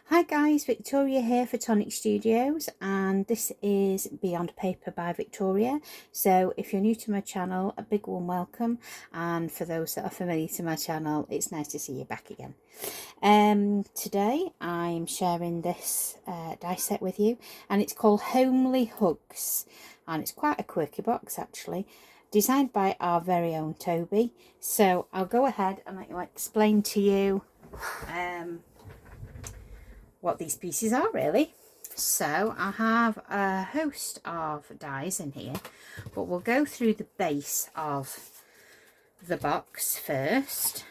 Hi guys, Victoria here for Tonic Studios, and this is Beyond Paper by Victoria. So if you're new to my channel, a big warm welcome, and for those that are familiar to my channel, it's nice to see you back again. Today I'm sharing this die set with you, and it's called Homely Hugs, and it's quite a quirky box actually, designed by our very own Toby. So I'll go ahead and let you explain to you what these pieces are really. So I have a host of dies in here, but we'll go through the base of the box first.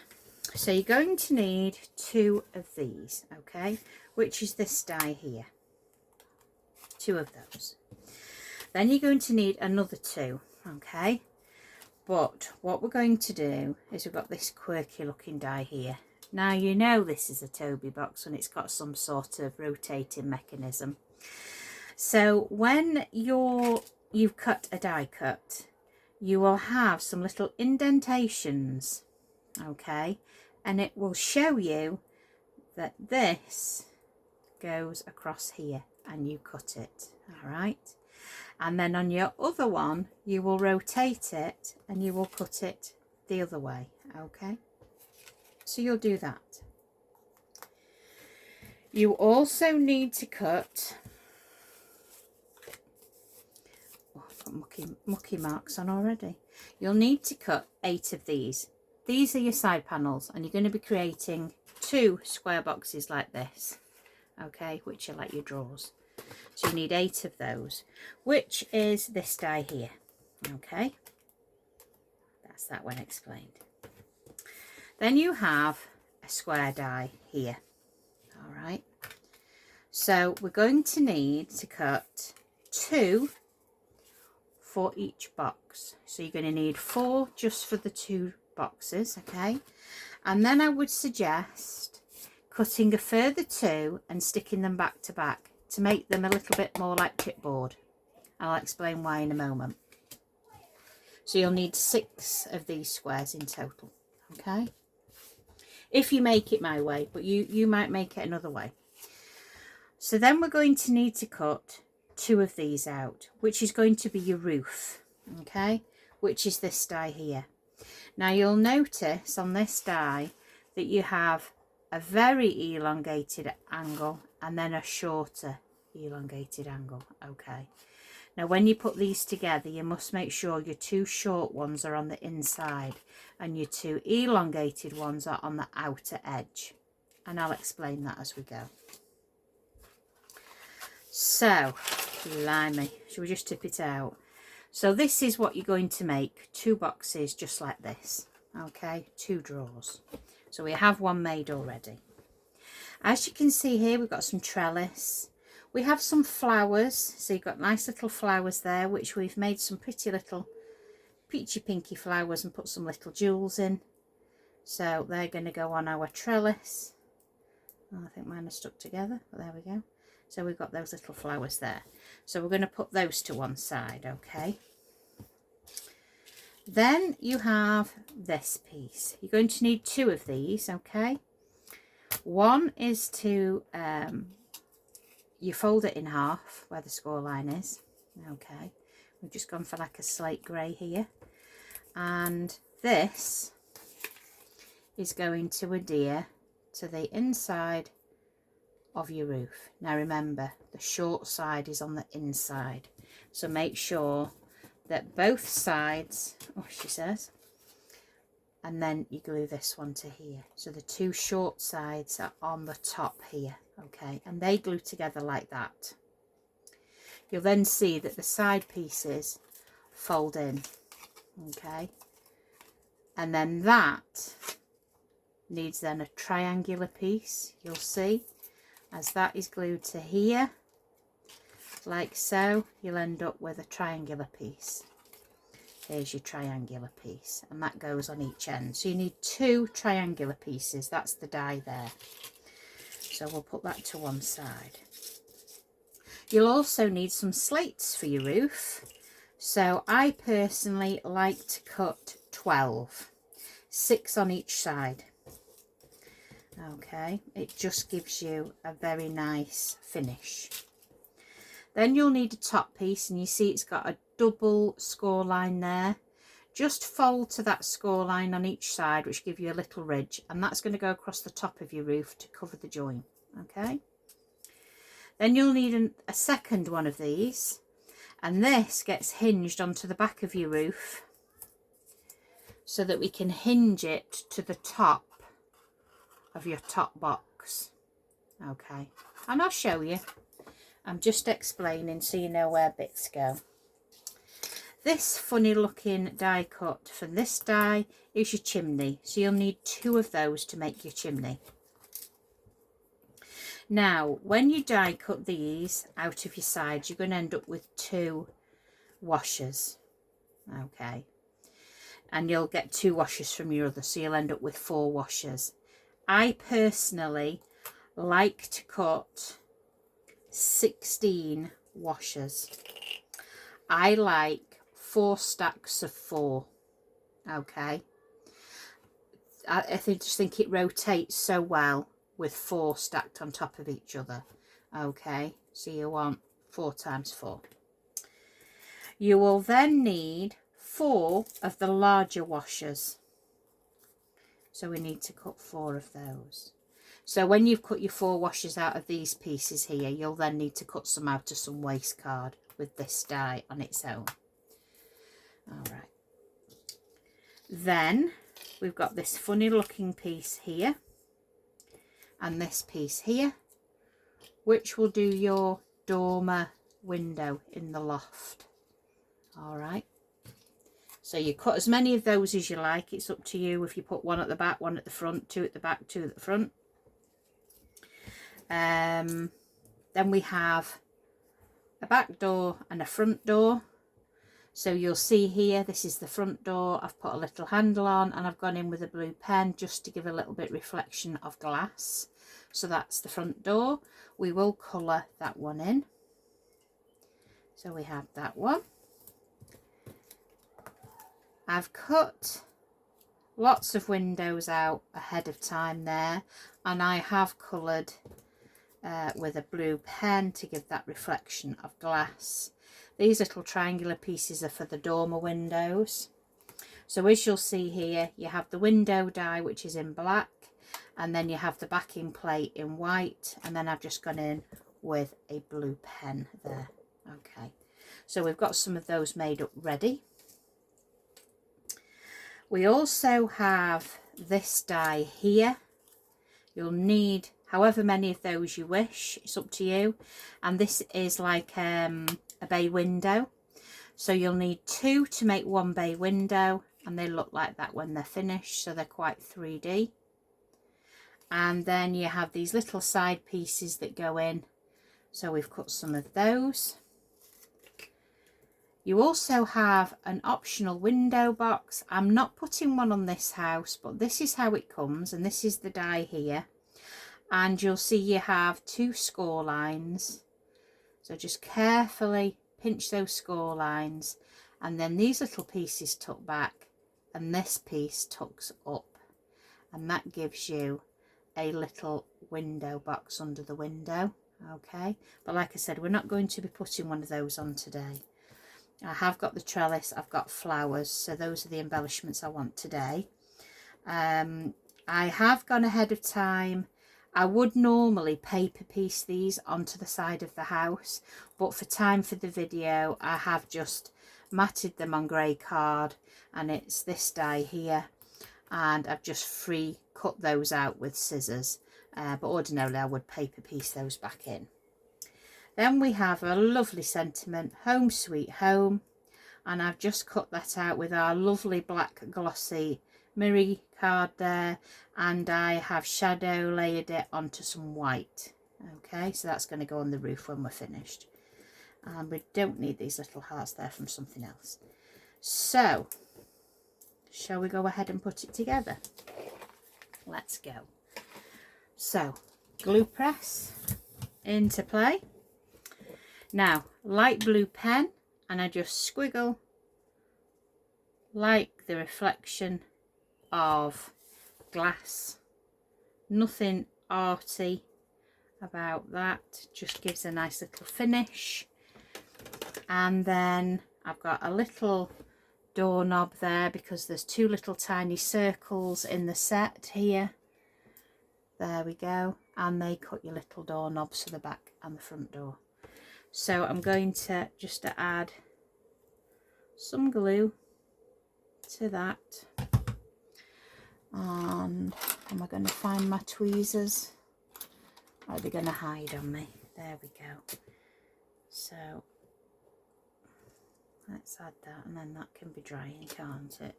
So you're going to need 2 of these, okay, which is this die here, 2 of those. Then you're going to need another 2, okay, but what we're going to do is we've got this quirky looking die here. Now you know this is a Toby box and it's got some sort of rotating mechanism. So when you've cut a die cut, you will have some little indentations, okay, and it will show you that this goes across here and you cut it, all right, and then on your other one you will rotate it and you will cut it the other way, okay. So you'll do that. You also need to cut, oh, I've got mucky marks on already. You'll need to cut 8 of these. These are your side panels, and you're going to be creating 2 square boxes like this, okay, which are like your drawers. So you need 8 of those, which is this die here, okay. That's that one explained. Then you have a square die here, all right. So we're going to need to cut 2 for each box. So you're going to need 4 just for the 2 boxes, okay. And then I would suggest cutting a further 2 and sticking them back to back to make them a little bit more like chipboard. I'll explain why in a moment. So you'll need 6 of these squares in total, okay, if you make it my way, but you might make it another way. So then we're going to need to cut 2 of these out, which is going to be your roof, okay, which is this die here. Now you'll notice on this die that you have a very elongated angle and then a shorter elongated angle, okay. Now when you put these together, you must make sure your 2 short ones are on the inside and your 2 elongated ones are on the outer edge, and I'll explain that as we go. So, blimey, should we just tip it out? So this is what you're going to make, 2 boxes just like this, okay, 2 drawers. So we have one made already. As you can see here, we've got some trellis. We have some flowers, so you've got nice little flowers there, which we've made some pretty little peachy pinky flowers and put some little jewels in. So they're going to go on our trellis. Oh, I think mine are stuck together, but there we go. So we've got those little flowers there. So we're going to put those to one side, okay. Then you have this piece. You're going to need 2 of these, okay. One is to you fold it in half where the score line is, okay. We've just gone for like a slate grey here, and this is going to adhere to the inside of your roof. Now remember, the short side is on the inside, so make sure that both sides, oh she says, and then you glue this one to here. So the 2 short sides are on the top here, okay, and they glue together like that. You'll then see that the side pieces fold in, okay, and then that needs then a triangular piece. You'll see as that is glued to here like so, you'll end up with a triangular piece. Here's your triangular piece, and that goes on each end. So you need 2 triangular pieces. That's the die there. So we'll put that to one side. You'll also need some slates for your roof. So I personally like to cut 12, 6 on each side. Okay, it just gives you a very nice finish. Then you'll need a top piece, and you see it's got a double score line there. Just fold to that score line on each side, which give you a little ridge, and that's going to go across the top of your roof to cover the join. Okay, then you'll need a second one of these, and this gets hinged onto the back of your roof so that we can hinge it to the top of your top box. Okay, and I'll show you. I'm just explaining so you know where bits go. This funny looking die cut from this die is your chimney, so you'll need 2 of those to make your chimney. Now when you die cut these out of your sides, you're going to end up with 2 washers. Okay, and you'll get 2 washers from your other, so you'll end up with 4 washers. I personally like to cut 16 washers. I like 4 stacks of 4. Okay, I just think it rotates so well with 4 stacked on top of each other. Okay, so you want 4 times 4. You will then need 4 of the larger washers, so we need to cut 4 of those. So when you've cut your 4 washers out of these pieces here, you'll then need to cut some out of some waste card with this die on its own. Alright, then we've got this funny looking piece here and this piece here, which will do your dormer window in the loft. Alright, so you cut as many of those as you like. It's up to you if you put 1 at the back, 1 at the front, 2 at the back, 2 at the front. Then we have a back door and a front door. So you'll see here, this is the front door. I've put a little handle on, and I've gone in with a blue pen just to give a little bit reflection of glass. So that's the front door. We will colour that one in. So we have that one. I've cut lots of windows out ahead of time there, and I have coloured with a blue pen to give that reflection of glass. These little triangular pieces are for the dormer windows. So as you'll see here, you have the window die, which is in black, and then you have the backing plate in white, and then I've just gone in with a blue pen there. Okay, so we've got some of those made up ready. We also have this die here. You'll need however many of those you wish, it's up to you. And this is like a bay window, so you'll need 2 to make 1 bay window, and they look like that when they're finished, so they're quite 3D. And then you have these little side pieces that go in, so we've cut some of those. You also have an optional window box. I'm not putting one on this house, but this is how it comes, and this is the die here. And you'll see you have 2 score lines, so just carefully pinch those score lines, and then these little pieces tuck back and this piece tucks up, and that gives you a little window box under the window. Okay, but like I said, we're not going to be putting one of those on today. I have got the trellis, I've got flowers, so those are the embellishments I want today. I have gone ahead of time. I would normally paper piece these onto the side of the house, but for time for the video, I have just matted them on grey card, and it's this die here, and I've just free cut those out with scissors, but ordinarily I would paper piece those back in. Then we have a lovely sentiment, Home Sweet Home, and I've just cut that out with our lovely black glossy mirror card there, and I have shadow layered it onto some white. Okay, so that's going to go on the roof when we're finished, and we don't need these little hearts there from something else. So shall we go ahead and put it together? Let's go. So glue press into play. Now light blue pen, and I just squiggle like the reflection of glass. Nothing arty about that, just gives a nice little finish. And then I've got a little doorknob there because there's two little tiny circles in the set here. There we go, and they cut your little doorknobs for the back and the front door. So I'm going to just add some glue to that. And am I going to find my tweezers? Are they going to hide on me? There we go. So let's add that, and then that can be drying, can't it?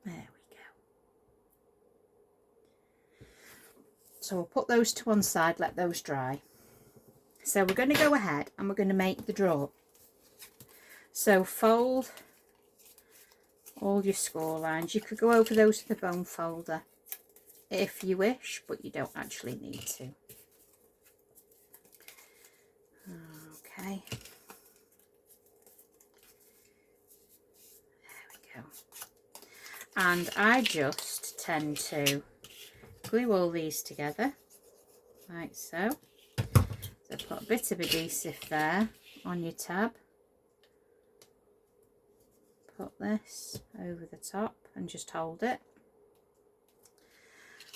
There we go. So we'll put those to one side, let those dry. So we're going to go ahead and we're going to make the drawer. So fold all your score lines. You could go over those with the bone folder if you wish, but you don't actually need to. Okay. There we go. And I just tend to glue all these together, like so. So put a bit of adhesive there on your tab. Put this over the top and just hold it.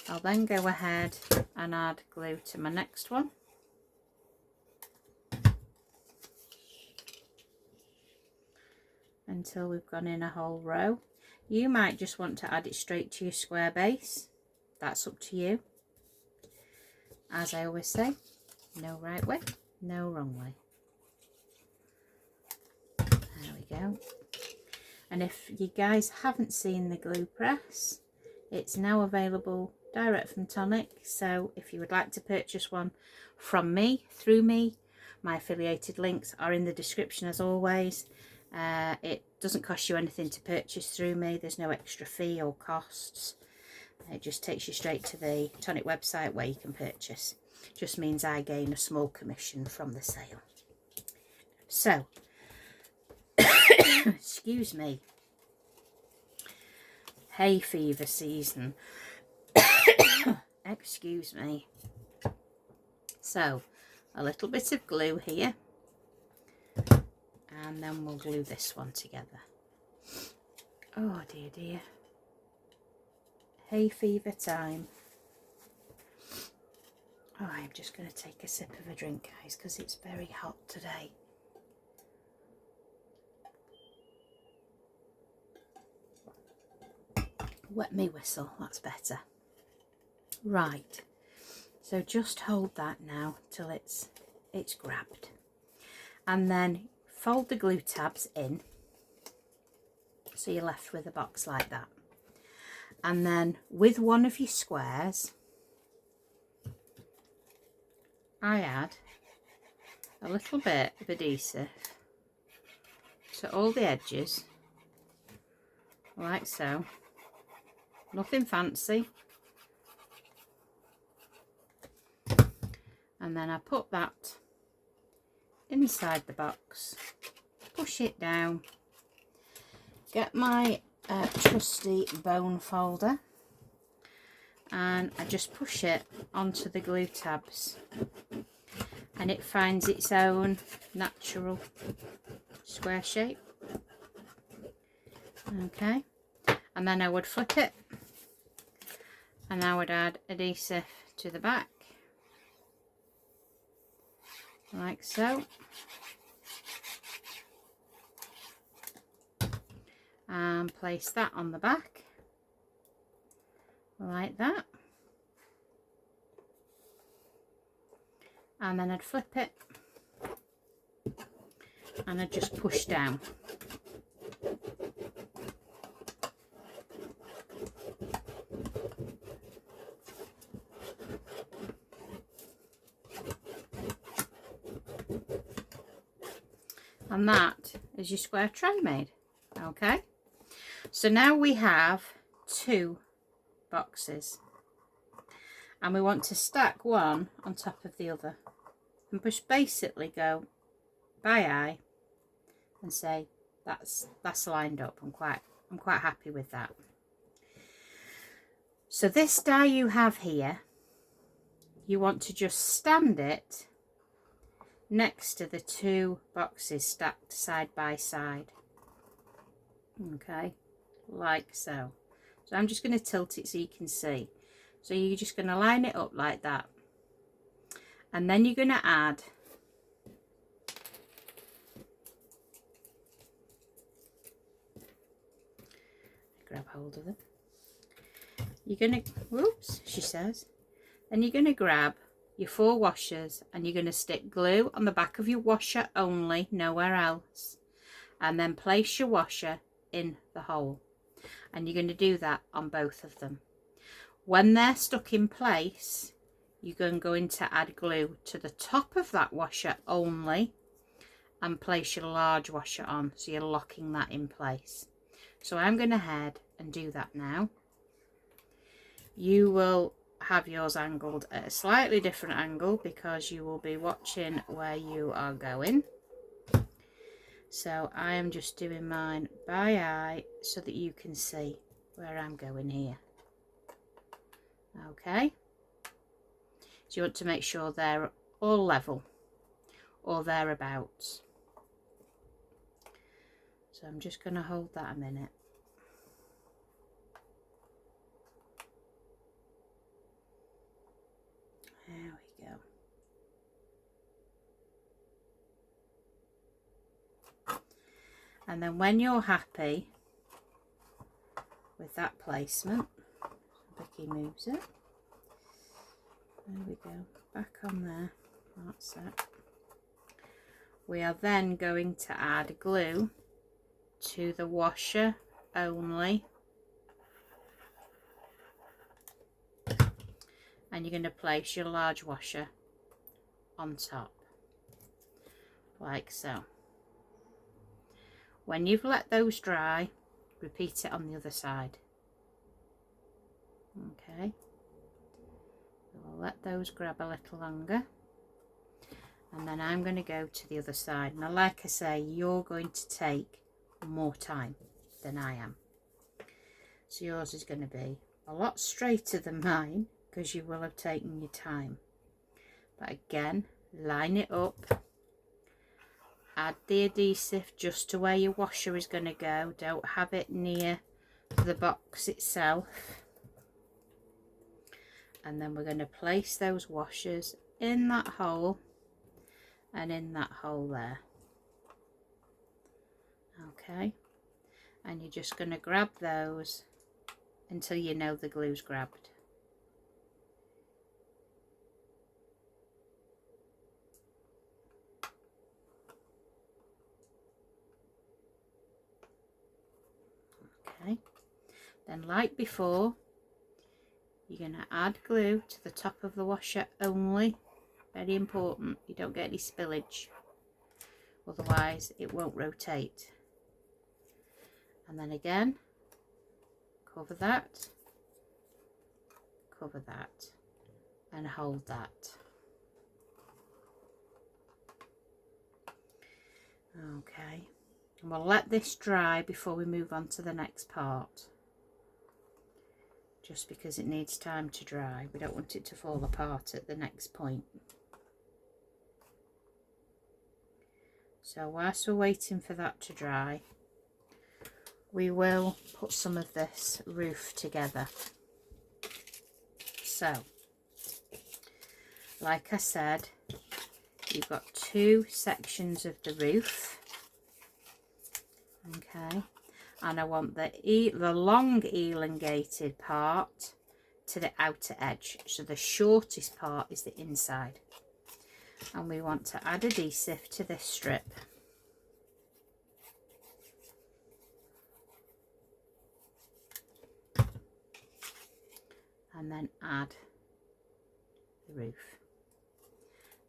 I'll then go ahead and add glue to my next one. Until we've gone in a whole row. You might just want to add it straight to your square base. That's up to you. As I always say, no right way, no wrong way. There we go. And if you guys haven't seen the glue press, it's now available direct from Tonic. So if you would like to purchase one from me, through me, my affiliated links are in the description as always. It doesn't cost you anything to purchase through me. There's no extra fee or costs. It just takes you straight to the Tonic website where you can purchase. Just means I gain a small commission from the sale. So, excuse me, hay fever season. Excuse me. So, a little bit of glue here, and then we'll glue this one together. Oh dear dear. Hay fever time. Oh, I'm just going to take a sip of a drink, guys, because it's very hot today. Wet me whistle, that's better. Right, so just hold that now till it's grabbed. And then fold the glue tabs in, so you're left with a box like that. And then with one of your squares, I add a little bit of adhesive to all the edges, like so. Nothing fancy. And then I put that inside the box, push it down, get my trusty bone folder, and I just push it onto the glue tabs, and it finds its own natural square shape. Okay, and then I would flip it, and I would add adhesive to the back, like so, and place that on the back like that, and then I'd flip it and I'd just push down. And that is your square tray made. Okay, so now we have 2 boxes, and we want to stack one on top of the other, and just basically go by eye and say that's lined up. I'm quite happy with that. So this die you have here, you want to just stand it next to the two boxes stacked side by side. Okay, like so. So I'm just going to tilt it so you can see. So you're just going to line it up like that. And then you're going to add grab hold of them. You're going to, whoops, she says. Then you're going to grab your 4 washers and you're going to stick glue on the back of your washer only, nowhere else. And then place your washer in the hole. And you're going to do that on both of them. When they're stuck in place, you're going to add glue to the top of that washer only and place your large washer on, so you're locking that in place. So I'm going to head and do that now. You will have yours angled at a slightly different angle because you will be watching where you are going. So I am just doing mine by eye so that you can see where I'm going here. Okay, so you want to make sure they're all level or thereabouts. So I'm just going to hold that a minute. There we go. And then when you're happy with that placement, Becky moves it. There we go. Back on there. That's it. We are then going to add glue to the washer only. And you're going to place your large washer on top. Like so. When you've let those dry, repeat it on the other side. Okay. We'll let those grab a little longer. And then I'm going to go to the other side. Now, like I say, you're going to take more time than I am. So yours is going to be a lot straighter than mine because you will have taken your time. But again, line it up. Add the adhesive just to where your washer is going to go. Don't have it near the box itself. And then we're going to place those washers in that hole and in that hole there. Okay, and you're just going to grab those until you know the glue's grabbed. Okay, then like before, you're going to add glue to the top of the washer only. Very important, you don't get any spillage, otherwise it won't rotate. And then again, cover that, and hold that. Okay, and we'll let this dry before we move on to the next part. Just because it needs time to dry. We don't want it to fall apart at the next point. So whilst we're waiting for that to dry, we will put some of this roof together. So, like I said, you've got 2 sections of the roof. Okay. And I want the long elongated part to the outer edge. So the shortest part is the inside. And we want to add adhesive to this strip. And then add the roof.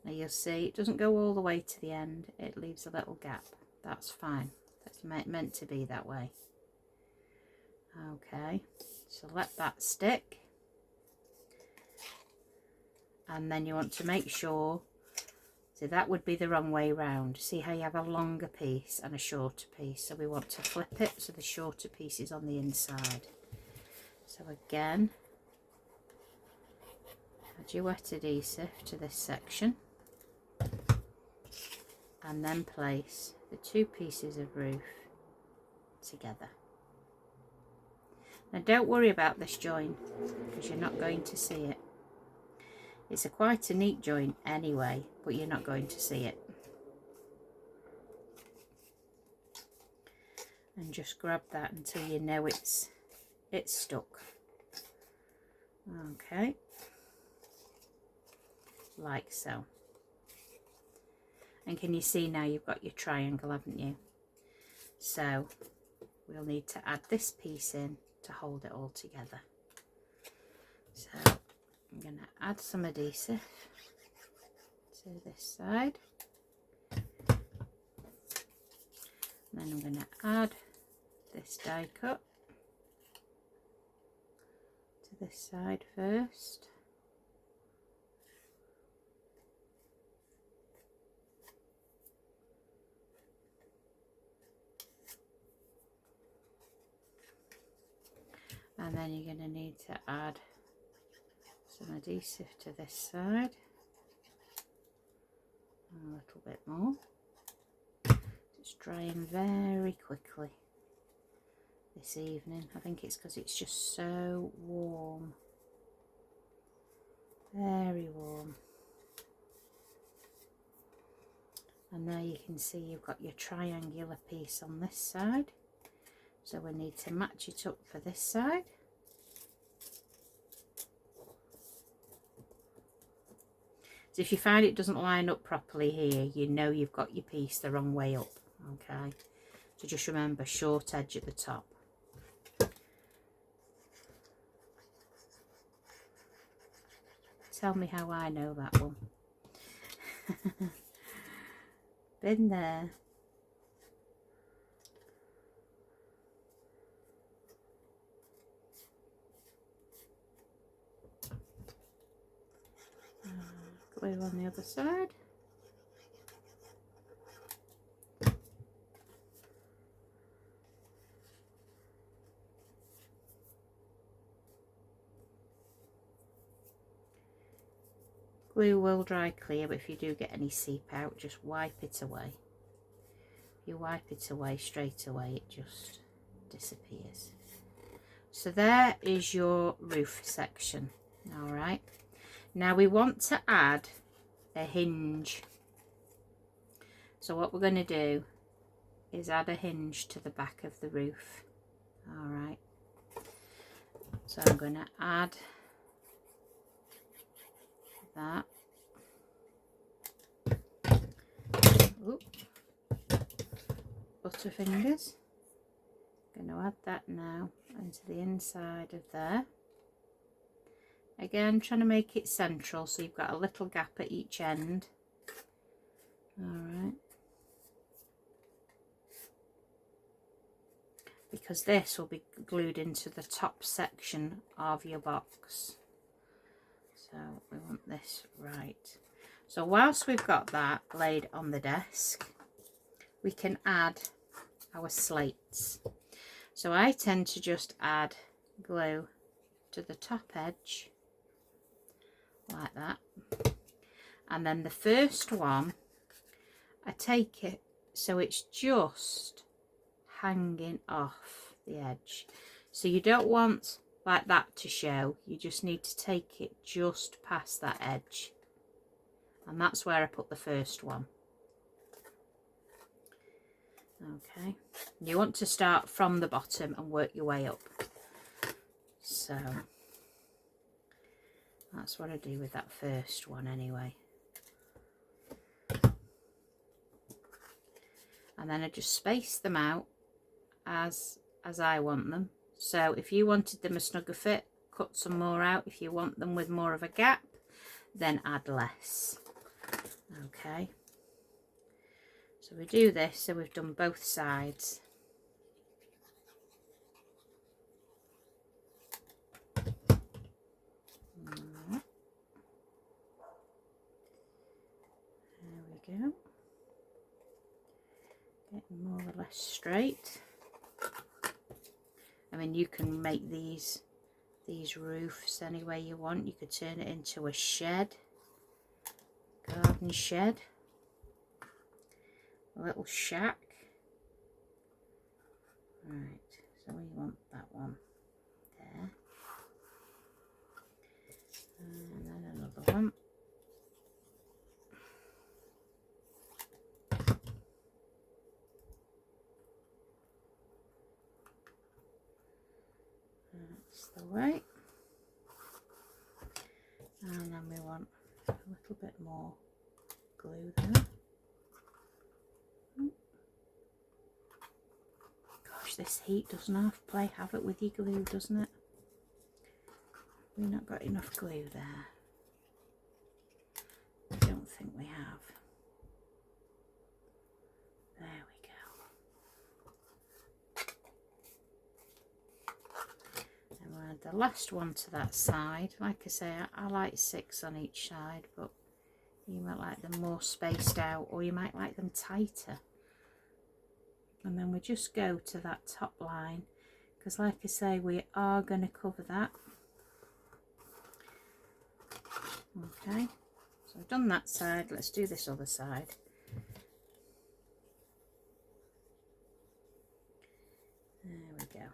Now you'll see it doesn't go all the way to the end. It leaves a little gap. That's fine. That's meant to be that way. Okay, so let that stick. And then you want to make sure, so that would be the wrong way round. See how you have a longer piece and a shorter piece. So we want to flip it so the shorter piece is on the inside. So again, add your wet adhesive to this section and then place the two pieces of roof together. Now don't worry about this join because you're not going to see it. It's quite a neat joint anyway, but you're not going to see it. And just grab that until you know it's stuck. Okay, like so. And can you see now you've got your triangle, haven't you? So we'll need to add this piece in to hold it all together. So I'm going to add some adhesive to this side. And then I'm going to add this die cut to this side first. And then you're going to need to add some adhesive to this side. And a little bit more. It's drying very quickly this evening. I think it's because it's just so warm. Very warm. And there you can see you've got your triangular piece on this side. So we need to match it up for this side. So if you find it doesn't line up properly here, you know you've got your piece the wrong way up. Okay, so just remember, short edge at the top. Tell me how I know that one. Been there. Glue on the other side. Glue will dry clear, but if you do get any seep out, just wipe it away. If you wipe it away straight away, it just disappears. So there is your roof section. All right. Now we want to add a hinge. So what we're going to do is add a hinge to the back of the roof. All right. So I'm going to add that. Oop. Butterfingers. Going to add that now into the inside of there. Again, trying to make it central so you've got a little gap at each end. Alright. Because this will be glued into the top section of your box. So we want this right. So whilst we've got that laid on the desk, we can add our slates. So I tend to just add glue to the top edge. Like that, and then the first one I take it so it's just hanging off the edge, so you don't want like that to show, you just need to take it just past that edge, and that's where I put the first one. Okay, you want to start from the bottom and work your way up. So that's what I do with that first one anyway. And then I just space them out as I want them. So if you wanted them a snugger fit, cut some more out. If you want them with more of a gap, then add less. Okay. So we do this, so we've done both sides. Go. Getting more or less straight. I mean, you can make these these roofs any way you want. You could turn it into a shed, garden shed, a little shack. Right, so we want that one there, and then another one. That's the way. And then we want a little bit more glue there. Gosh, this heat doesn't play havoc with your glue, doesn't it? We've not got enough glue there. I don't think we have. There we go. And we'll add the last one to that side. Like I say, I like 6 on each side, but you might like them more spaced out, or you might like them tighter. And then we just go to that top line, because like I say, we are going to cover that. Okay, so I've done that side. Let's do this other side. There we go.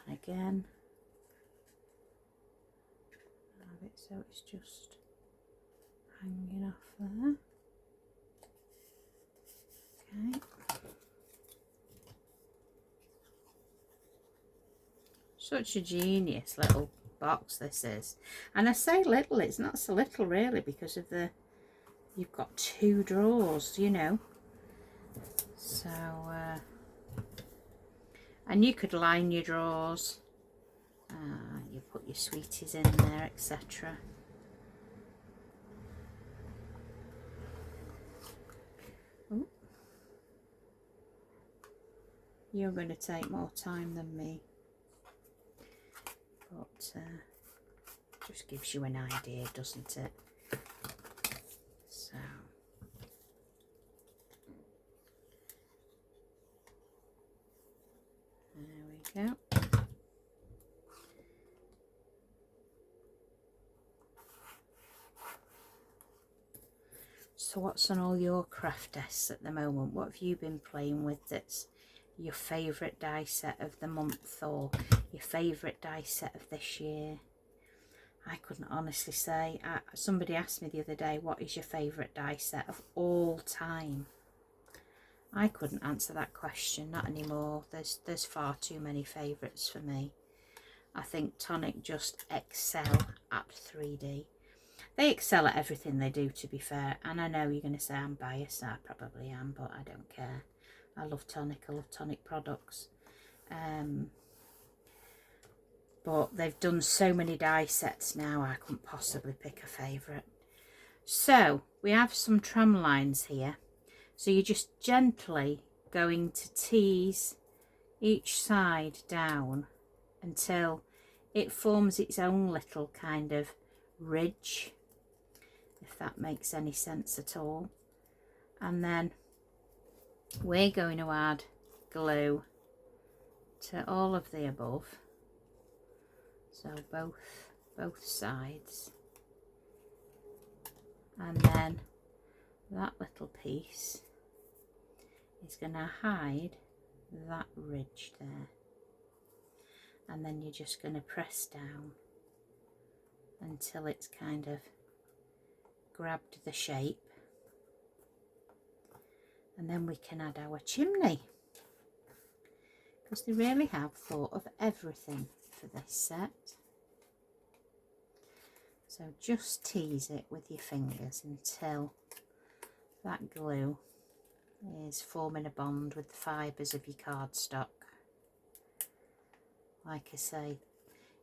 And again, have it so it's just hanging off there. Okay. Such a genius little box this is. And I say little, it's not so little really, because of the, you've got 2 drawers, you know. So, and you could line your drawers. You put your sweeties in there, etc. You're going to take more time than me, but just gives you an idea, doesn't it? So there we go. So what's on all your craft desks at the moment? What have you been playing with that's your favourite die set of the month, or your favourite die set of this year? I couldn't honestly say. Somebody asked me the other day, what is your favourite die set of all time? I couldn't answer that question, not anymore. There's far too many favourites for me. I think Tonic just excel at 3D. They excel at everything they do, to be fair. And I know you're going to say I'm biased. I probably am, but I don't care. I love Tonic. I love Tonic products. But they've done so many die sets now, I couldn't possibly pick a favourite. So we have some tram lines here. So you're just gently going to tease each side down until it forms its own little kind of ridge, if that makes any sense at all. And then we're going to add glue to all of the above, so both sides, and then that little piece is going to hide that ridge there, and then you're just going to press down until it's kind of grabbed the shape, and then we can add our chimney, because they really have thought of everything for this set. So just tease it with your fingers until that glue is forming a bond with the fibres of your cardstock. Like I say,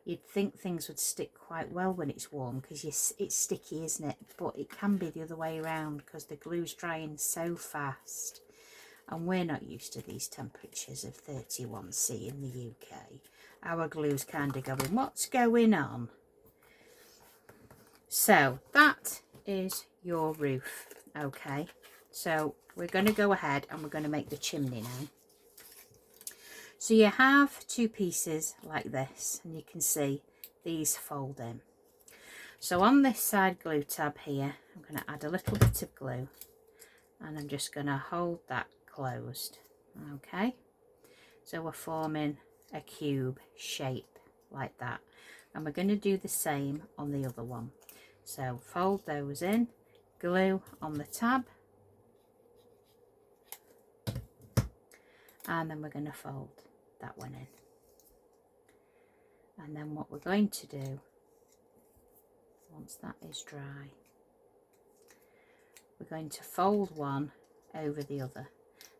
you'd think things would stick quite well when it's warm, because it's sticky, isn't it? But it can be the other way around, because the glue's drying so fast, and we're not used to these temperatures of 31°C in the UK. Our glue's kind of going, what's going on? So that is your roof. Okay, so we're going to go ahead and we're going to make the chimney now. So you have two pieces like this, and you can see these fold in. So on this side glue tab here, I'm going to add a little bit of glue, and I'm just going to hold that closed. Okay, so we're forming a cube shape like that, and we're going to do the same on the other one. So fold those in, glue on the tab, and then we're going to fold that one in. And then what we're going to do, once that is dry, we're going to fold one over the other.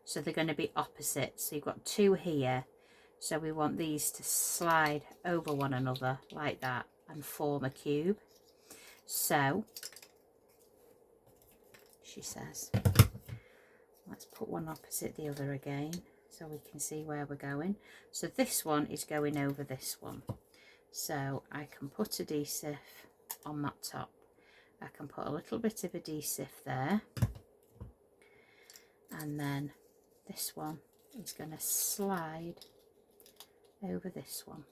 So they're going to be opposite. So you've got two here. So we want these to slide over one another like that and form a cube. So, she says, let's put one opposite the other again so we can see where we're going. So this one is going over this one. So I can put adhesive on that top. I can put a little bit of adhesive there. And then this one is going to slide over this one.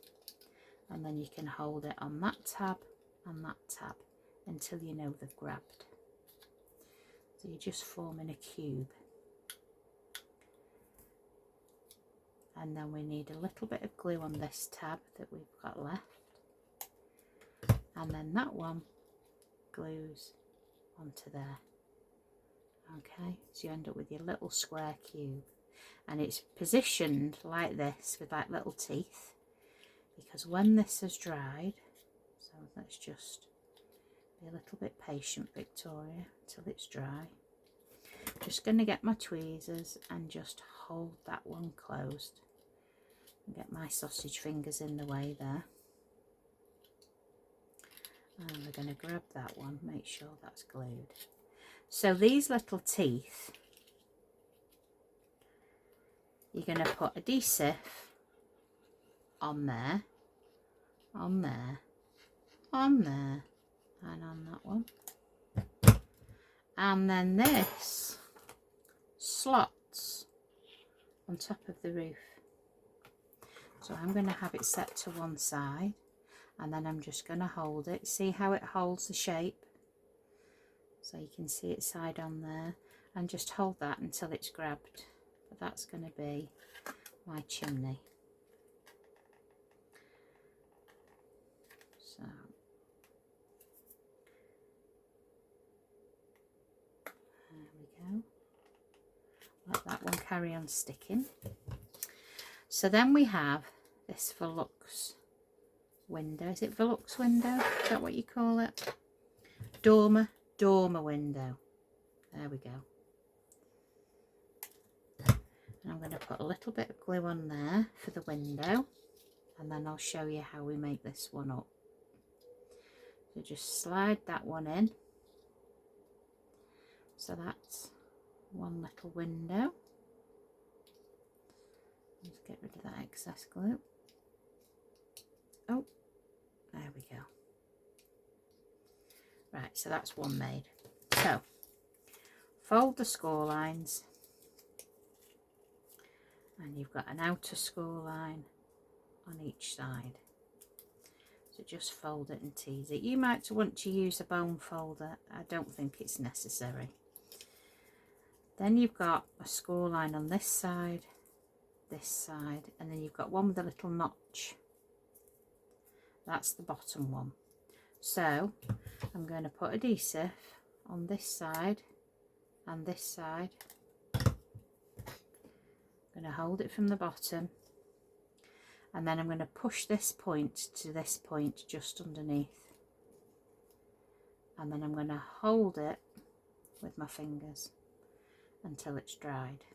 And then you can hold it on that tab and that tab until you know they've grabbed. So you're just forming a cube. And then we need a little bit of glue on this tab that we've got left. And then that one glues onto there. Okay, so you end up with your little square cube. And it's positioned like this with like little teeth, because when this has dried, so let's just be a little bit patient, Victoria, until it's dry. Just going to get my tweezers and just hold that one closed and get my sausage fingers in the way there. And we're going to grab that one, make sure that's glued. So these little teeth, you're going to put adhesive on there, on there, on there, and on that one. And then this slots on top of the roof. So I'm going to have it set to one side, and then I'm just going to hold it. See how it holds the shape? So you can see it side on there, and just hold that until it's grabbed. But that's going to be my chimney. So there we go. Let that one carry on sticking. So then we have this Velux window. Is it Velux window? Is that what you call it? Dormer window. There we go. And I'm going to put a little bit of glue on there for the window, and then I'll show you how we make this one up. So just slide that one in. So that's one little window. Let's get rid of that excess glue. Oh, there we go. Right, so that's one made. So fold the score lines, and you've got an outer score line on each side. So just fold it and tease it. You might want to use a bone folder. I don't think it's necessary. Then you've got a score line on this side, and then you've got one with a little notch. That's the bottom one. So I'm going to put adhesive on this side and this side. I'm going to hold it from the bottom, and then I'm going to push this point to this point just underneath, and then I'm going to hold it with my fingers until it's dried.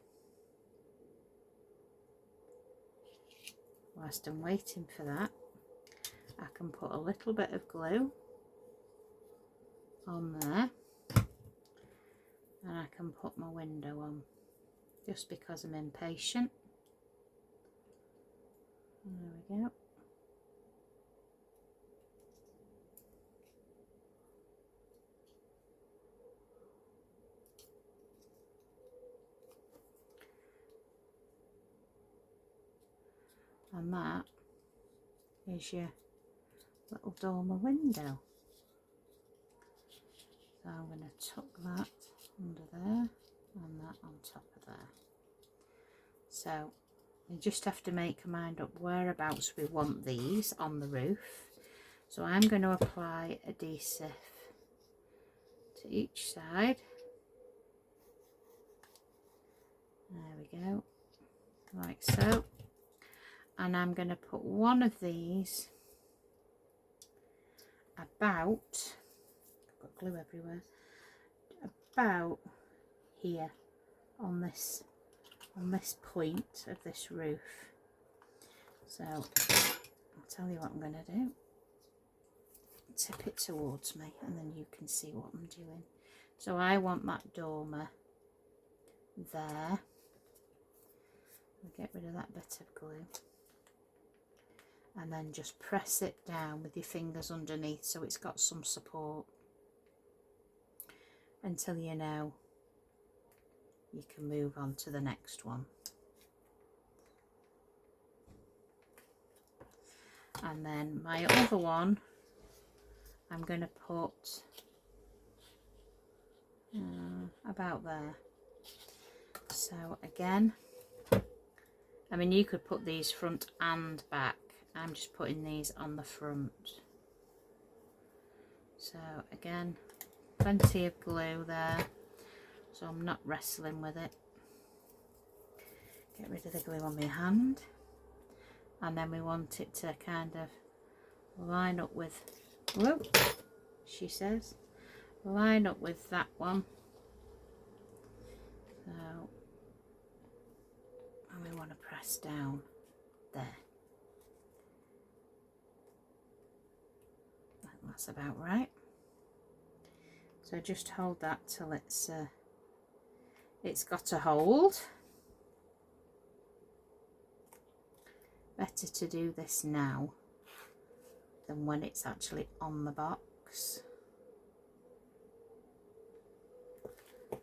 Whilst I'm waiting for that, I can put a little bit of glue on there, and I can put my window on, just because I'm impatient. There we go. and that is your little dormer window. So I'm going to tuck that under there and that on top of there. So you just have to make your mind up whereabouts we want these on the roof. So I'm going to apply adhesive to each side. There we go, like so. And I'm going to put one of these about, I've got glue everywhere, about here on this point of this roof. So I'll tell you what I'm going to do. Tip it towards me and then you can see what I'm doing. So I want that dormer there. I'll get rid of that bit of glue and then just press it down with your fingers underneath so it's got some support until you know you can move on to the next one. And then my other one I'm going to put about there. So again, I mean you could put these front and back. I'm just putting these on the front. So again, plenty of glue there, so I'm not wrestling with it. Get rid of the glue on my hand, and then we want it to kind of line up with, whoa, she says, line up with that one. So, and we want to press down there. That's about right. So just hold that till it's got a hold. Better to do this now than when it's actually on the box,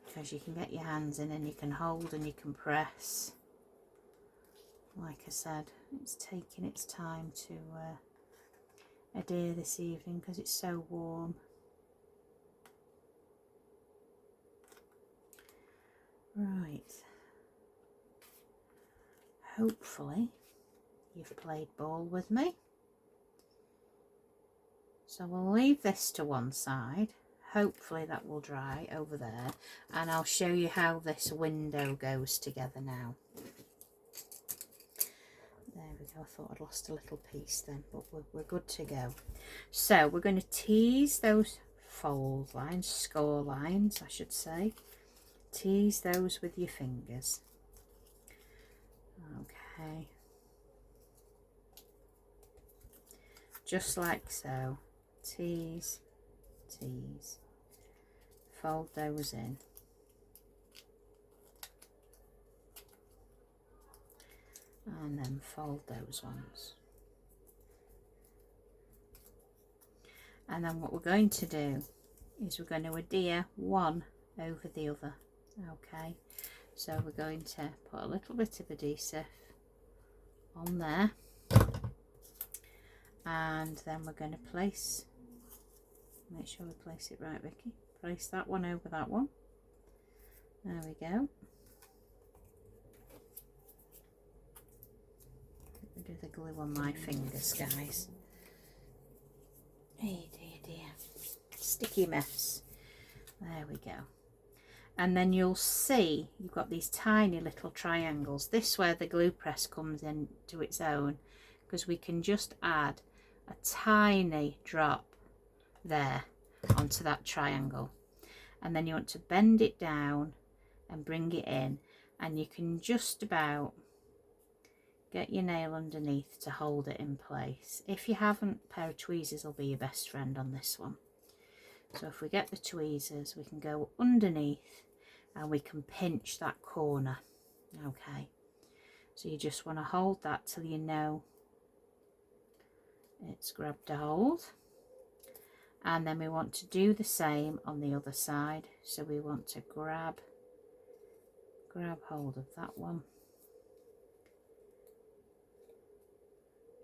because you can get your hands in and you can hold and you can press. Like I said, it's taking its time to adhere this evening because it's so warm. Right, hopefully you've played ball with me. So we'll leave this to one side. Hopefully that will dry over there, and I'll show you how this window goes together now. There we go. I thought I'd lost a little piece then, but we're good to go. So we're going to tease those fold lines, score lines I should say. Tease those with your fingers. Okay. Just like so. Tease, tease. Fold those in. And then fold those ones. And then what we're going to do is we're going to adhere one over the other. Okay, so we're going to put a little bit of adhesive on there, and then we're going to place, make sure we place it right, Vicky, place that one over that one. There we go. Let me do the glue on my fingers, guys. Hey dear, dear, sticky mess. There we go. And then you'll see you've got these tiny little triangles. This is where the glue press comes in to its own, because we can just add a tiny drop there onto that triangle, and then you want to bend it down and bring it in, and you can just about get your nail underneath to hold it in place. If you haven't, a pair of tweezers will be your best friend on this one. So if we get the tweezers, we can go underneath and we can pinch that corner. Okay, so you just want to hold that till you know it's grabbed a hold, and then we want to do the same on the other side. So we want to grab hold of that one,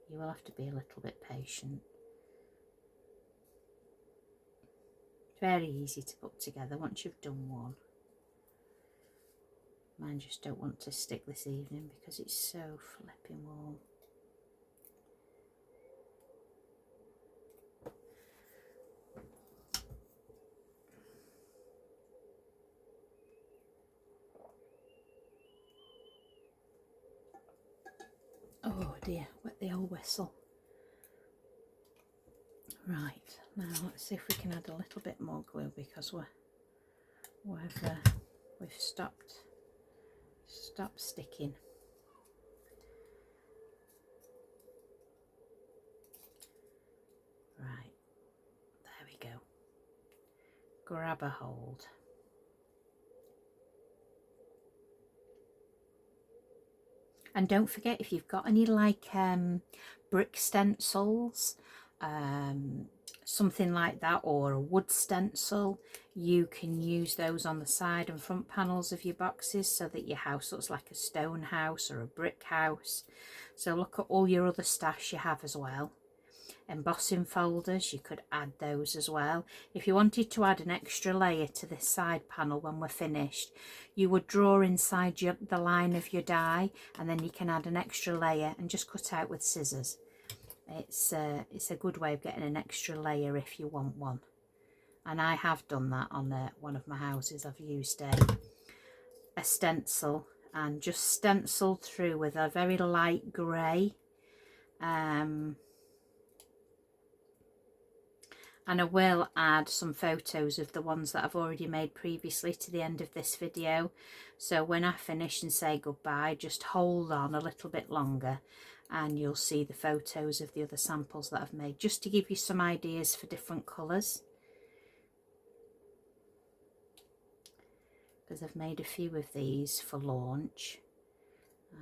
You will have to be a little bit patient. Very easy to put together once you've done one. Mine just don't want to stick this evening because it's so flipping warm. Oh dear, wet the old whistle. Right, now let's see if we can add a little bit more glue because we've stopped sticking. Right, there we go. Grab a hold. And don't forget, if you've got any like brick stencils, something like that, or a wood stencil, you can use those on the side and front panels of your boxes so that your house looks like a stone house or a brick house. So look at all your other stash you have as well. Embossing folders, you could add those as well. If you wanted to add an extra layer to this side panel when we're finished, you would draw inside the line of your die, and then you can add an extra layer and just cut out with scissors. It's a good way of getting an extra layer if you want one. And I have done that on one of my houses. I've used a stencil and just stenciled through with a very light grey. And I will add some photos of the ones that I've already made previously to the end of this video. So when I finish and say goodbye, just hold on a little bit longer and you'll see the photos of the other samples that I've made, just to give you some ideas for different colours. Because I've made a few of these for launch. I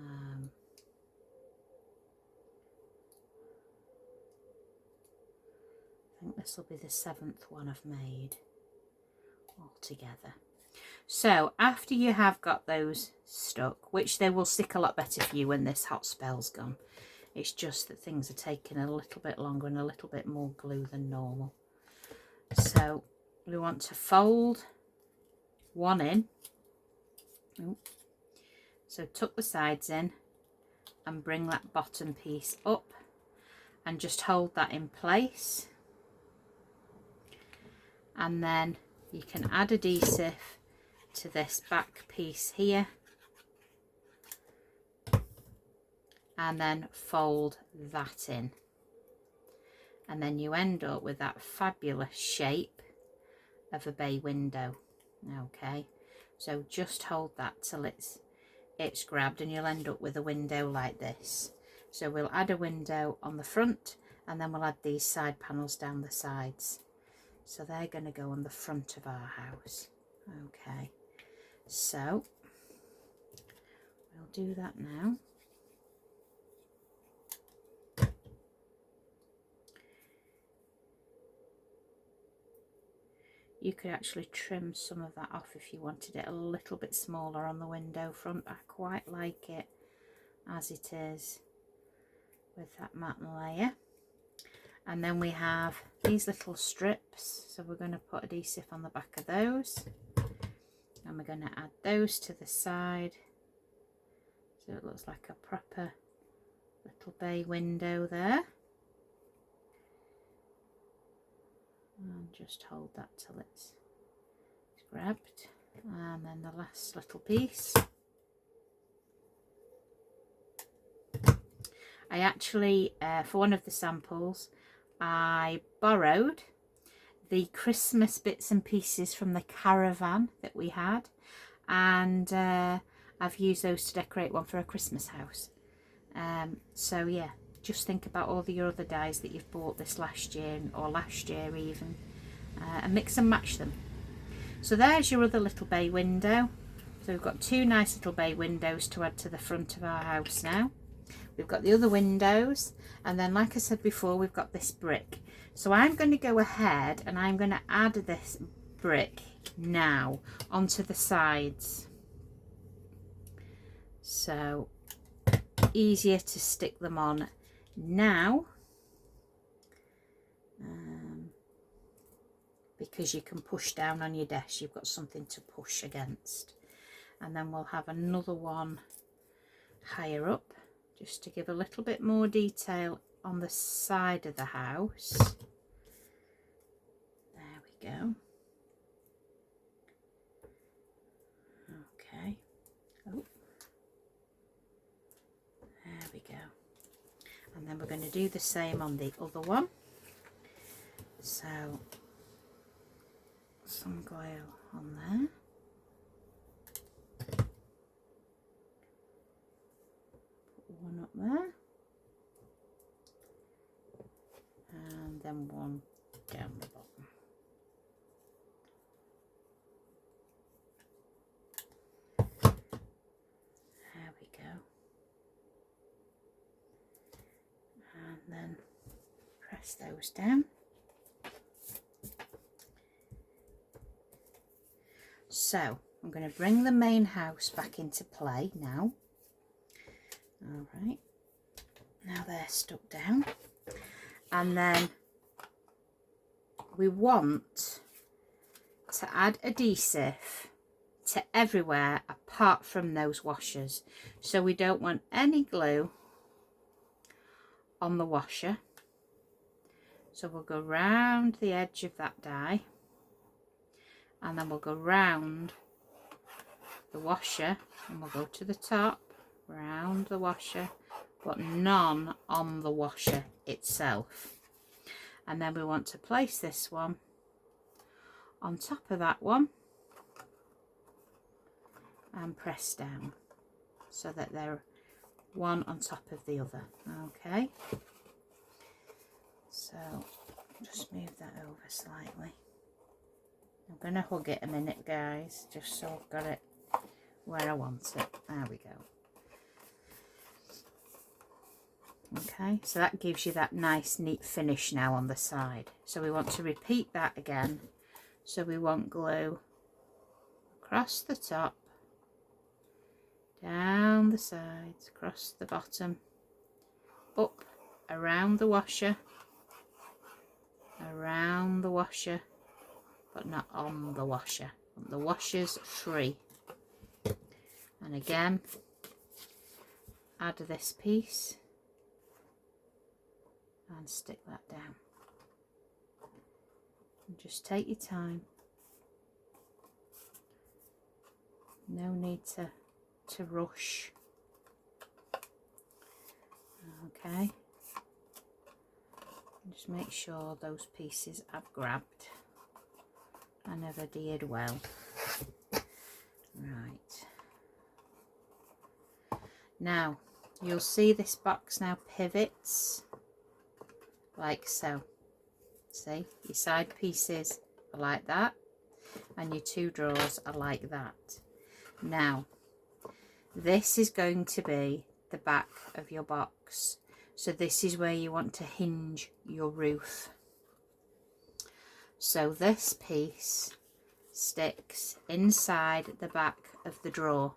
think this will be the 7th one I've made altogether. So after you have got those stuck, which they will stick a lot better for you when this hot spell's gone, it's just that things are taking a little bit longer and a little bit more glue than normal. So we want to fold one in. So tuck the sides in and bring that bottom piece up and just hold that in place. And then you can add adhesive to this back piece here and then fold that in, and then you end up with that fabulous shape of a bay window. Okay, so just hold that till it's grabbed and you'll end up with a window like this. So we'll add a window on the front and then we'll add these side panels down the sides. So they're going to go on the front of our house. Okay, so we'll do that now. You could actually trim some of that off if you wanted it a little bit smaller on the window front. I quite like it as it is with that matte layer. And then we have these little strips, so we're going to put adhesive on the back of those, and we're going to add those to the side so it looks like a proper little bay window there. And just hold that till it's grabbed. And then the last little piece. I actually, for one of the samples, I borrowed the Christmas bits and pieces from the caravan that we had, and I've used those to decorate one for a Christmas house. So yeah, just think about all your other dies that you've bought this last year or last year even, and mix and match them. So there's your other little bay window. So we've got two nice little bay windows to add to the front of our house now. We've got the other windows, and then like I said before, we've got this brick. So I'm going to go ahead and I'm going to add this brick now onto the sides. So easier to stick them on Now, because you can push down on your desk, you've got something to push against. And then we'll have another one higher up, just to give a little bit more detail on the side of the house. There we go. Okay. Oh. There we go. And then we're going to do the same on the other one. So some glue on there. Put one up there. And then one down the bottom. There we go. And then press those down. So I'm going to bring the main house back into play now. All right, now they're stuck down, and then we want to add adhesive to everywhere apart from those washers. So we don't want any glue on the washer. So we'll go round the edge of that die, and then we'll go round the washer, and we'll go to the top, round the washer, but none on the washer itself. And then we want to place this one on top of that one and press down so that they're one on top of the other. Okay, so just move that over slightly. I'm going to hug it a minute, guys, just so I've got it where I want it. There we go. Okay, so that gives you that nice neat finish now on the side. So we want to repeat that again. So we want glue across the top, down the sides, across the bottom, up around the washer, around the washer, but not on the washer. The washer's free. And again, add this piece and stick that down. And just take your time. No need to rush. Okay. Just make sure those pieces I've grabbed and have adhered well. Right. Now, you'll see this box now pivots like so. See, your side pieces are like that, and your two drawers are like that. Now, this is going to be the back of your box. So this is where you want to hinge your roof. So this piece sticks inside the back of the drawer.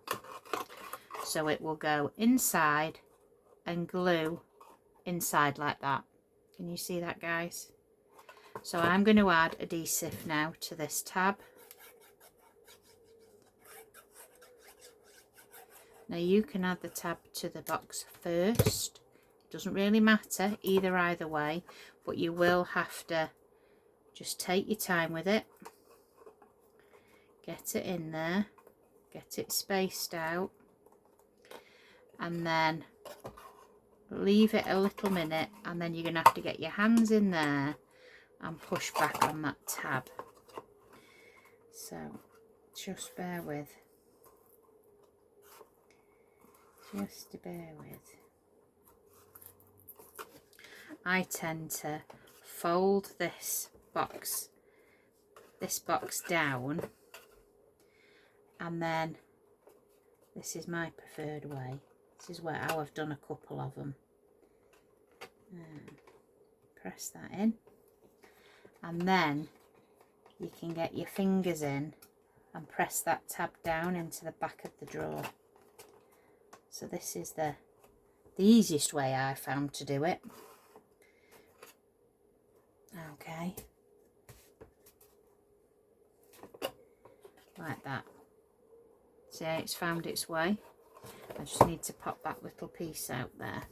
So it will go inside and glue inside like that. Can you see that, guys? So I'm going to add adhesive now to this tab. Now you can add the tab to the box first. It doesn't really matter either way, but you will have to just take your time with it. Get it in there, get it spaced out, and then leave it a little minute, and then you're going to have to get your hands in there and push back on that tab. So just bear with. Just to bear with. I tend to fold this box down, and then this is my preferred way. This is how I've done a couple of them. Press that in, and then you can get your fingers in and press that tab down into the back of the drawer. So this is the the easiest way I found to do it. Okay, like that. See how it's found its way? I just need to pop that little piece out there.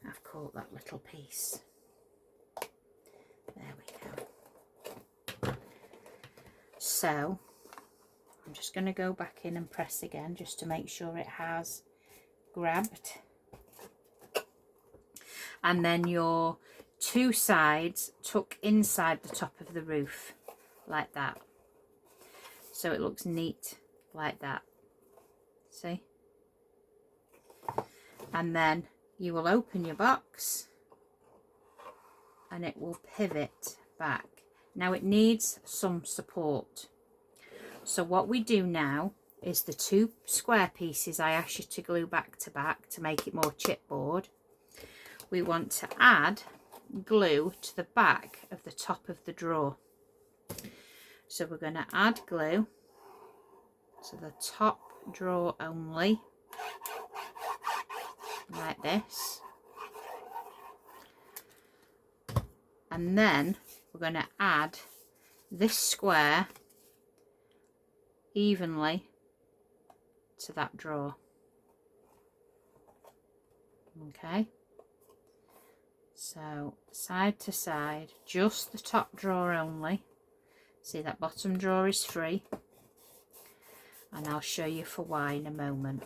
I've caught that little piece. There we go. So I'm just going to go back in and press again just to make sure it has grabbed. And then your two sides tuck inside the top of the roof like that. So it looks neat like that. See? And then you will open your box and it will pivot back. Now it needs some support. So what we do now is the two square pieces I asked you to glue back to make it more chipboard. We want to add glue to the back of the top of the drawer. So we're going to add glue to the top drawer only, like this. And then we're going to add this square evenly to that drawer. Okay, so side to side, just the top drawer only. See, that bottom drawer is free, and I'll show you for why in a moment.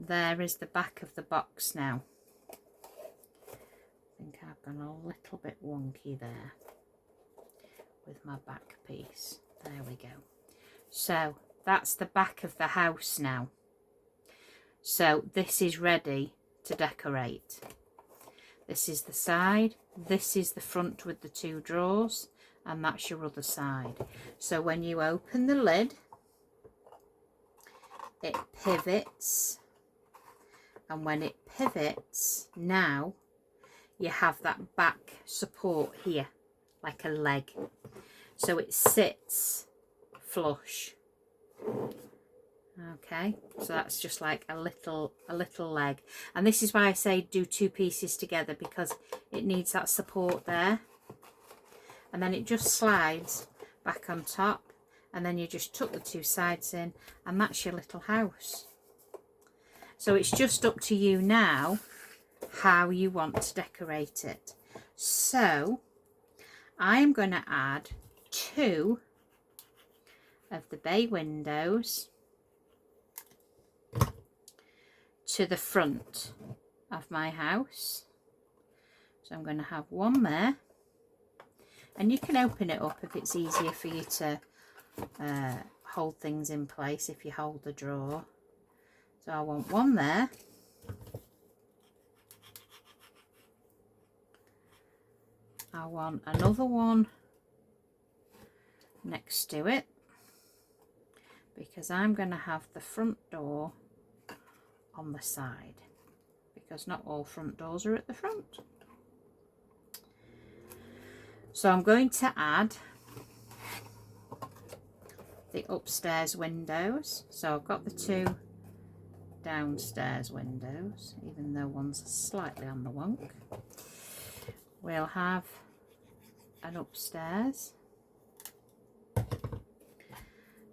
There is the back of the box now. I think I've gone a little bit wonky there with my back piece. There we go. So that's the back of the house now. So this is ready to decorate. This is the side, this is the front with the two drawers, and that's your other side. So when you open the lid, it pivots. And when it pivots, now you have that back support here, like a leg. So it sits flush. Okay, so that's just like a little leg. And this is why I say do two pieces together, because it needs that support there. And then it just slides back on top, and then you just tuck the two sides in, and that's your little house. So it's just up to you now how you want to decorate it. So I'm going to add 2 of the bay windows to the front of my house. So I'm going to have one there, and you can open it up if it's easier for you to hold things in place if you hold the drawer. So I want one there, I want another one next to it, because I'm going to have the front door on the side, because not all front doors are at the front. So I'm going to add the upstairs windows. So I've got the 2 downstairs windows, even though one's slightly on the wonk. We'll have an upstairs.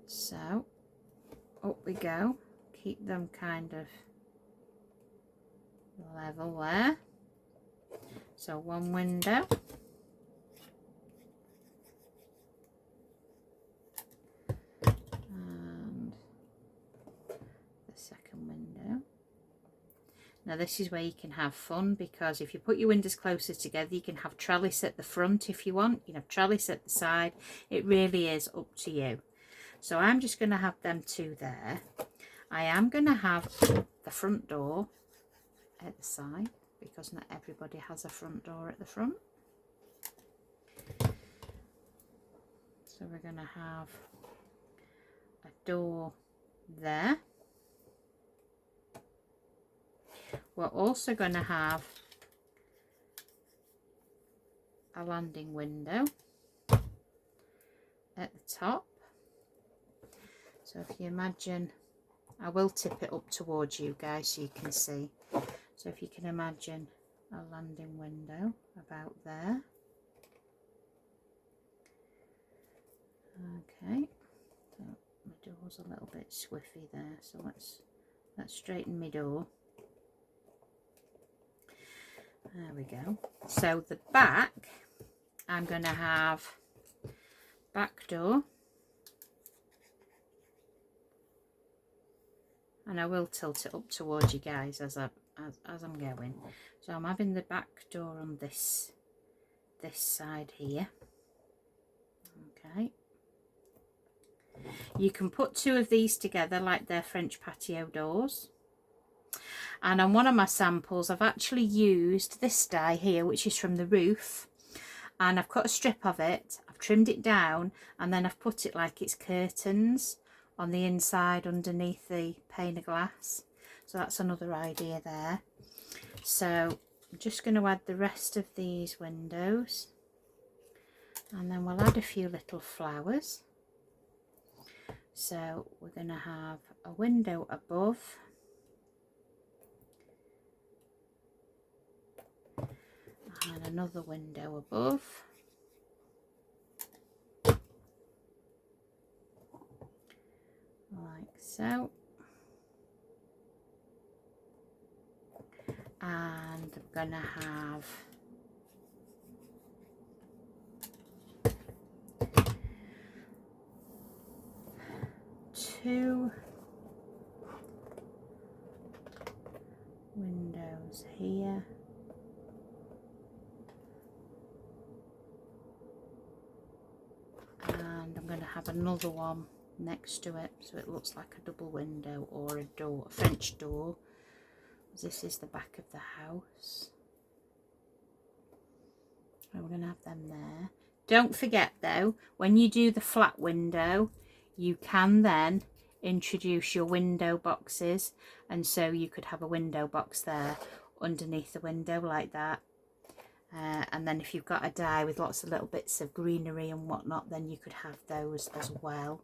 So up we go. Keep them kind of level there. So one window. And the second window. Now this is where you can have fun, because if you put your windows closer together, you can have trellis at the front if you want. You can have trellis at the side. It really is up to you. So I'm just going to have them 2 there. I am going to have the front door at the side, because not everybody has a front door at the front. So we're going to have a door there. we're also going to have a landing window at the top. So if you imagine, I will tip it up towards you guys so you can see. So if you can imagine a landing window about there. Okay, so my door's a little bit squiffy there, so let's straighten my door. There we go. So the back, I'm going to have back door, and I will tilt it up towards you guys as I'm going. So I'm having the back door on this side here. Okay. You can put two of these together like they're French patio doors. And on one of my samples, I've actually used this die here, which is from the roof. And I've cut a strip of it, I've trimmed it down, and then I've put it like it's curtains on the inside underneath the pane of glass. So that's another idea there. So I'm just going to add the rest of these windows. And then we'll add a few little flowers. So we're going to have a window above, and another window above, like so, and I'm going to have two windows here, and I'm going to have another one next to it so it looks like a double window or a door, a French door. This is the back of the house, and we're going to have them there. Don't forget though, when you do the flat window, you can then introduce your window boxes, and so you could have a window box there underneath the window like that. And then if you've got a die with lots of little bits of greenery and whatnot, then you could have those as well.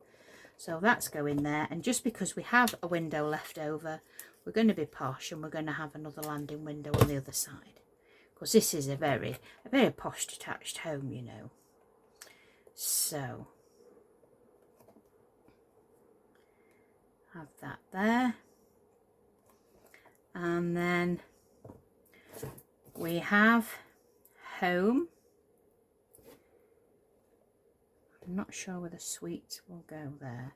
So that's going there. And just because we have a window left over, we're going to be posh, and we're going to have another landing window on the other side, because this is a very posh detached home, you know. So have that there, and then we have home. I'm not sure whether suite will go there.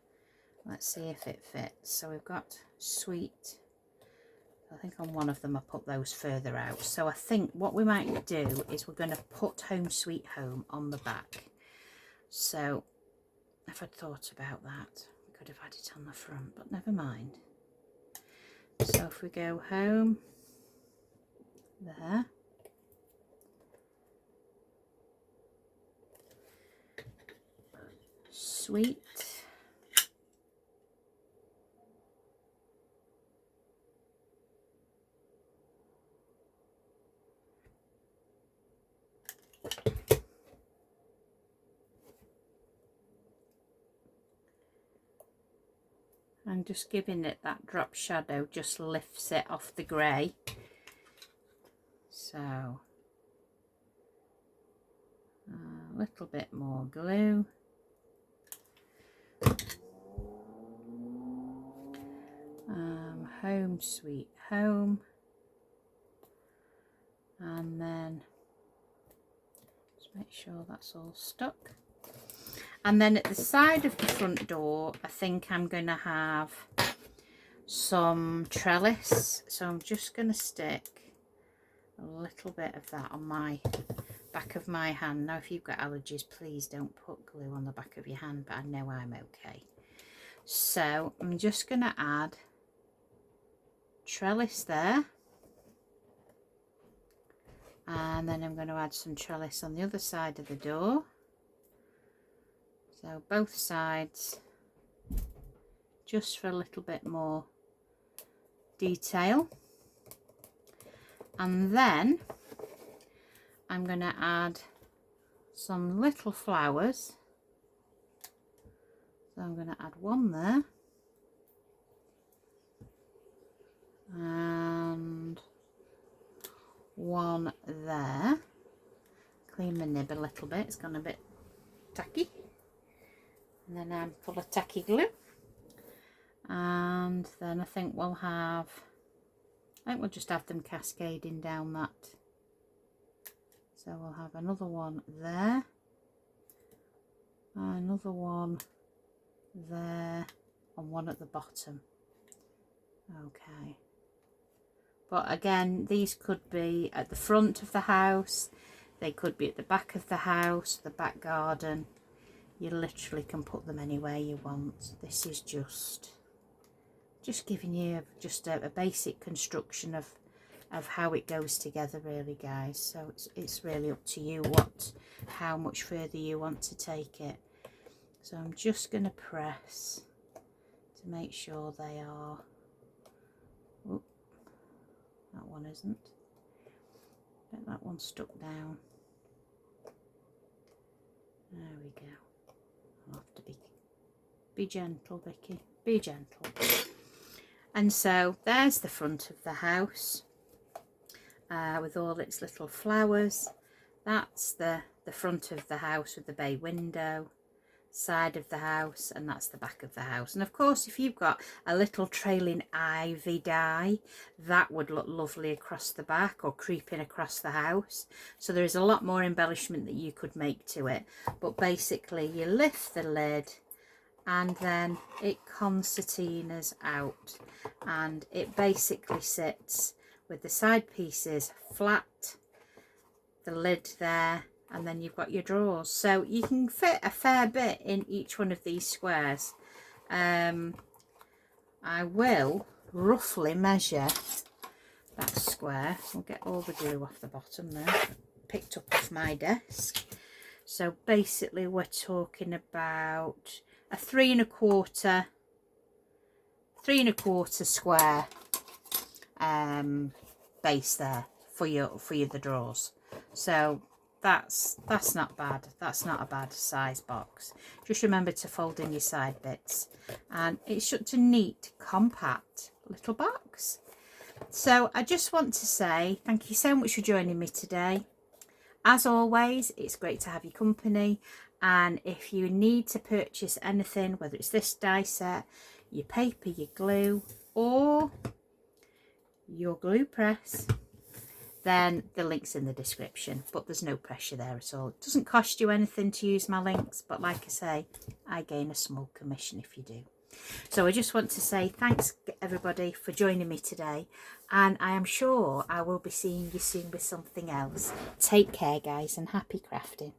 Let's see if it fits. So we've got suite. I think on one of them I put those further out. So I think what we might do is we're going to put home sweet home on the back. So if I'd thought about that, we could have had it on the front, but never mind. So if we go home there, sweet, and just giving it that drop shadow just lifts it off the grey. So a little bit more glue, home sweet home, and then just make sure that's all stuck. And then at the side of the front door, I think I'm going to have some trellis. So I'm just going to stick a little bit of that on my back of my hand. Now, if you've got allergies, please don't put glue on the back of your hand, but I know I'm okay. So I'm just going to add trellis there. And then I'm going to add some trellis on the other side of the door. So both sides, just for a little bit more detail. And then I'm going to add some little flowers. So I'm going to add one there. And one there. Clean my nib a little bit, it's gone a bit tacky. And then I'm full of tacky glue. And then I think we'll just have them cascading down that. So we'll have another one there, another one there, and one at the bottom. Okay. But again, these could be at the front of the house, they could be at the back of the house, the back garden. You literally can put them anywhere you want. This is just giving you just a basic construction of how it goes together, really, guys. So it's really up to you how much further you want to take it. So I'm just going to press to make sure they are. Oop, that one isn't. Bet that one's stuck down. There we go. I'll have to be gentle, Vicky. Be gentle. And so there's the front of the house with all its little flowers. That's the front of the house with the bay window, side of the house, and that's the back of the house. And of course, if you've got a little trailing ivy die, that would look lovely across the back or creeping across the house. So there is a lot more embellishment that you could make to it. But basically, you lift the lid and then it concertinas out, and it basically sits with the side pieces flat, the lid there, and then you've got your drawers. So you can fit a fair bit in each one of these squares. I will roughly measure that square. We'll get all the glue off the bottom there, picked up off my desk. So basically we're talking about a 3 1/4 square base there for the drawers. So that's not bad. That's not a bad size box. Just remember to fold in your side bits, and it's such a neat, compact little box. So I just want to say thank you so much for joining me today. As always, it's great to have your company, and if you need to purchase anything, whether it's this die set, your paper, your glue, or your glue press, then the link's in the description. But there's no pressure there at all. It doesn't cost you anything to use my links, but like I say, I gain a small commission if you do. So I just want to say thanks everybody for joining me today, and I am sure I will be seeing you soon with something else. Take care, guys, and happy crafting.